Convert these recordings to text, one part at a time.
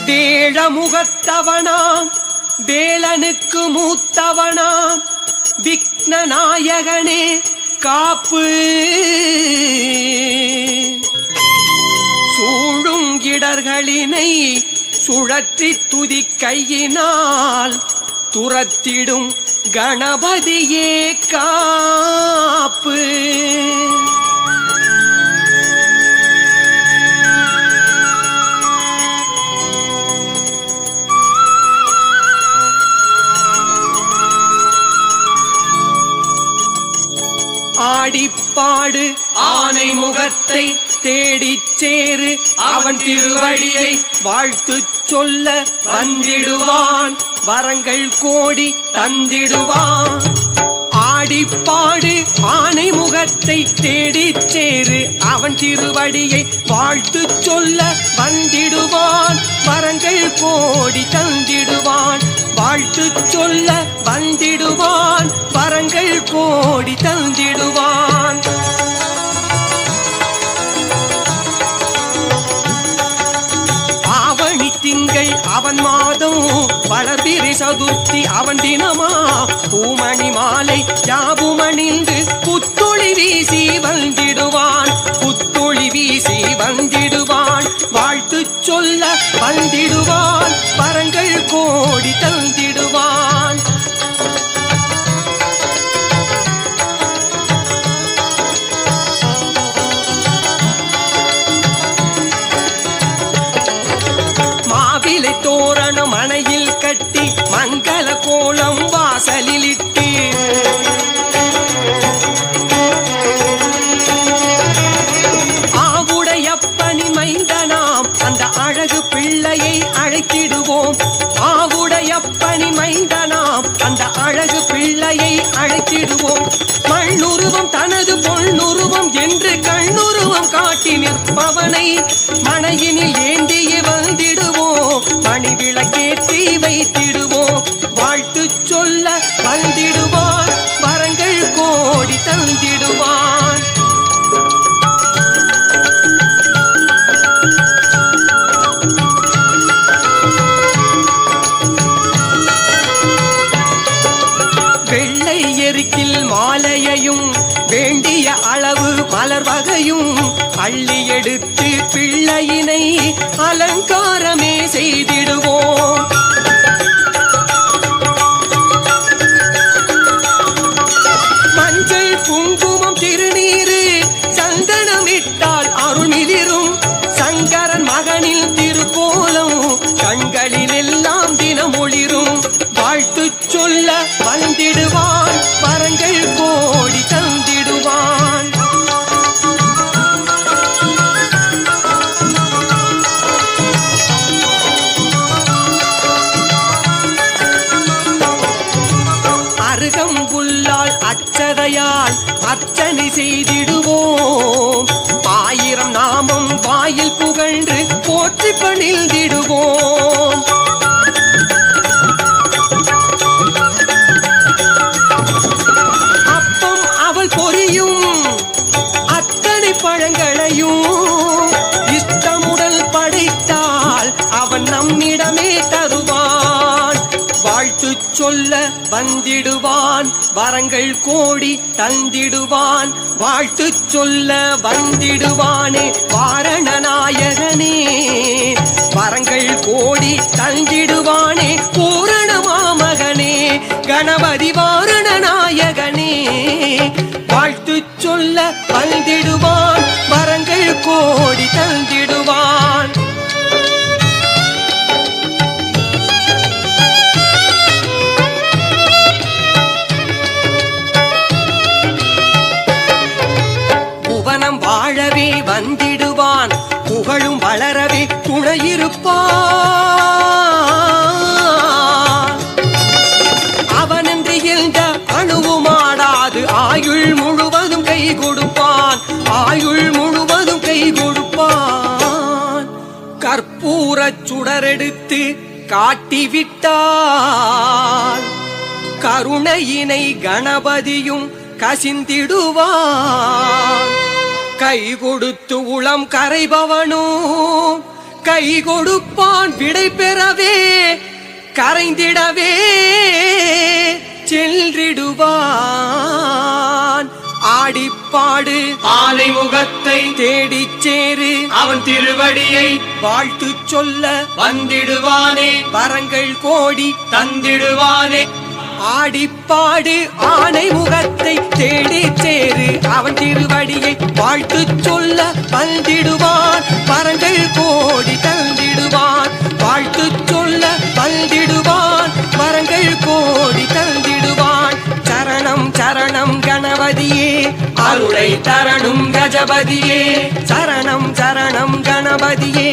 வேழமுகத்தவனாம் வேலனுக்கு மூத்தவனாம் விக்ன நாயகனே காப்பு. சூழும் இடர்களினை சுழற்றி துதி கையினால் துரத்திடும் கணபதியே காப்பு. ஆடிப்பாடு ஆனை முகத்தை தேடிச் சேரு அவன் திருவடியை வாழ்த்து சொல்ல வந்திடுவான் வரங்கள் கோடி தந்திடுவான். ஆடிப்பாடு ஆனை முகத்தை தேடிச் சேரு அவன் திருவடியை வாழ்த்து சொல்ல வந்திடுவான் வரங்கள் கோடி தந்திடுவான். வாழ்த்து சொல்ல வந்திடுவான் வரங்கள் கோடி தந்திடுவான். ஆவணி திங்கள் அவன் மாதம் வளர்பிறை சதுர்த்தி அவன் தினமா பூமணி மாலை யாபுமணிந்து புத்தொளி வீசி வந்திடுவான் புத்தொளி வீசி வந்திடுவான். வாழ்த்து சொல்ல வந்திடுவான் வரங்கள் கோடி தந்திடுவான். மாவிலை தோரணம் அணையில் கட்டி மங்கள கோலம் வாசலில் இட்டு ஆவுடையப்பனி மைந்தனாம் அந்த அழகு பிள்ளையை அழைத்திடுவோம். ஆவுடையப்பனி மைந்தனாம் அந்த அழகு பிள்ளையை அழைத்திடுவோம். மண்ணுருவம் தனது பொன்னுருவம் என்று கண்ணுருவம் காட்டி நிற்பவனை மனையினில் ஏந்தியே வந்திடுவோம் மணி விளக்கேற்றி வைத்திடுவோம். வாழ்த்து சொல்ல வந்திடுவான் வரங்கள் கோடி தந்திடுவான். வெள்ளை எருக்கில் மாலையையும் வேண்டிய அளவு மலர் வகையும் அள்ளி எடுத்து பிள்ளையினை அலங்காரமே செய்திடுவோம். மஞ்சள் குங்குமம் திருநீரு சந்தனமிட்டால் அருள்மிதிரும் சங்கரன் மகனில் திருக்கோலம் கண்களில் எல்லாம் தினம் ஒளிரும். வாழ்த்து சொல்ல வந்திடுவான் வரங்கள் கோடி தந்திடுவான். அருகம்புல்லால் அச்சதையால் அர்ச்சனை செய்திடுவோம். 1000 நாமம் வாயில் புகழ்ந்து போற்றி பணிந்திடுவோம். அப்பம் அவள் பொரியும் அத்தனை பழங்களையும் இஷ்டமுடல் படைத்தால் அவன் நம்மிடமே தருவான். வாழ்த்து சொல்ல வந்திடுவான் வரங்கள் கோடி தந்திடுவான். வாழ்த்து சொல்ல வந்திடுவானே வாரணநாயகனே வரங்கள் கோடி தந்திடுவானே பூரணமாமகனே கணபதி வாரணநாயகனே. வாழ்த்து சொல்ல வந்திடுவான் வரங்கள் கோடி தந்திடுவான். புவனம் வாழவே வந்திடுவான் புகழும் வளரவே துணையிருப்பான். அவனன்று எந்த அணுவுமாடாது ஆயுள் முழுவதும் கை கொடுப்பான் ஆயுள் முழுவதும் கை கொடுப்பான். கற்பூரச் சுடரெடுத்து காட்டிவிட்டால் கருணையினை கணபதியும் கசிந்திடுவான். கை கொடுத்து உளம் கரைபவனும் கை கொடுப்பான் விடை பெறவே கரைந்திடவே சென்றிடுவான். ஆடிப்பாடு ஆனை முகத்தை தேடிச் சேரு அவன் திருவடியை வாழ்த்து சொல்ல வந்திடுவானே வரங்கள் கோடி தந்திடுவானே. ஆடிப்பாடு ஆனை முகத்தை தேடிச் சேரு அவன் திருவடியை வாழ்த்து சொல்ல வந்திடுவான் வரங்கள் கோடி தந்திடுவான். வாழ்த்து சொல்ல வந்திடுவான் வரங்கள் கோடி தந்திடுவான். சரணம் சரணம் கணபதியே அருளை தரணும் கஜபதியே சரணம் சரணம் கணபதியே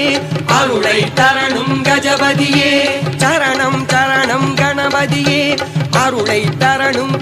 அருளை தரணும் கஜபதியே சரணம் சரணம் கணபதியே அருளை தரணும்